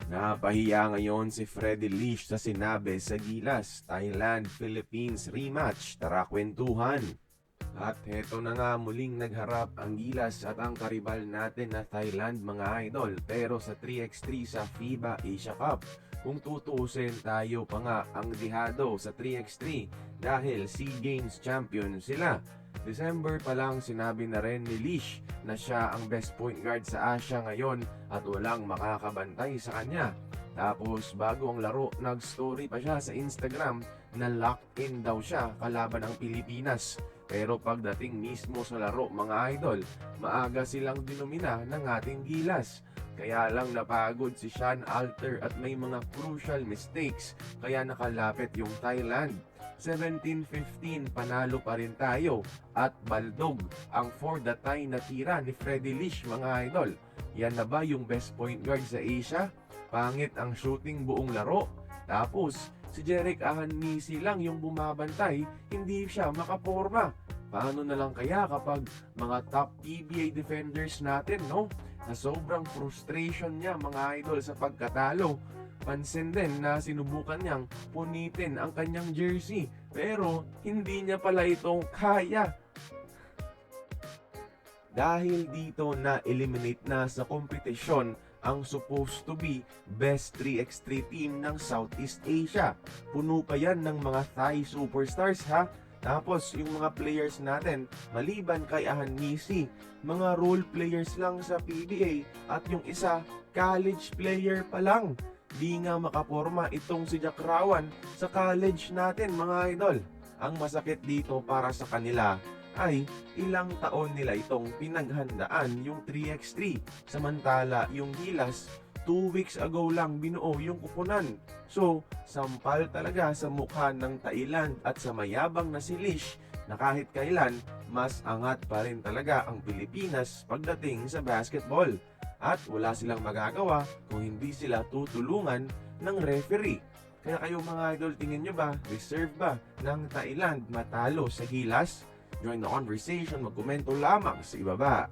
Napahiya ngayon si Freddy Lish sa sinabi sa Gilas, Thailand-Philippines rematch. Tara kwentuhan. At heto na nga muling nagharap ang Gilas at ang karibal natin na Thailand mga idol. Pero sa 3x3 sa FIBA Asia Cup. Kung tutuusin tayo pa nga ang dihado sa 3x3 dahil SEA Games champion sila. December pa lang sinabi na rin ni Lish na siya ang best point guard sa Asia ngayon at walang makakabantay sa kanya. Tapos bago ang laro, nag-story pa siya sa Instagram na locked in daw siya kalaban ang Pilipinas. Pero pagdating mismo sa laro mga idol, maaga silang dinumina ng ating Gilas. Kaya lang napagod si Sean Alter at may mga crucial mistakes kaya nakalapit yung Thailand. 17-15 panalo pa rin tayo at baldog ang for the tie na tira ni Freddy Lish mga idol. Yan na ba yung best point guard sa Asia? Pangit ang shooting buong laro. Tapos si Jerick Ahanmisi lang yung bumabantay, hindi siya makaporma. Paano na lang kaya kapag mga top PBA defenders natin, no? Na sobrang frustration niya mga idol sa pagkatalo. Pansin din na sinubukan niyang punitin ang kanyang jersey pero hindi niya pala ito kaya. Dahil dito na eliminate na sa kompetisyon ang supposed to be best 3x3 team ng Southeast Asia. Puno pa yan ng mga Thai superstars ha. Tapos yung mga players natin, maliban kay Ahanmisi, mga role players lang sa PBA at yung isa, college player pa lang. Di nga makaporma itong si Jack Rawan sa college natin mga idol. Ang masakit dito para sa kanila ay ilang taon nila itong pinaghandaan yung 3x3. Samantala yung Gilas, 2 weeks ago lang binuo yung kupunan. So, sampal talaga sa mukha ng Thailand at sa mayabang na si Lish na kahit kailan, mas angat pa rin talaga ang Pilipinas pagdating sa basketball. At wala silang magagawa kung hindi sila tutulungan ng referee. Kaya kayo mga idol, tingin nyo ba, deserve ba ng Thailand matalo sa Gilas? Join the conversation, magkomento lamang sa ibaba.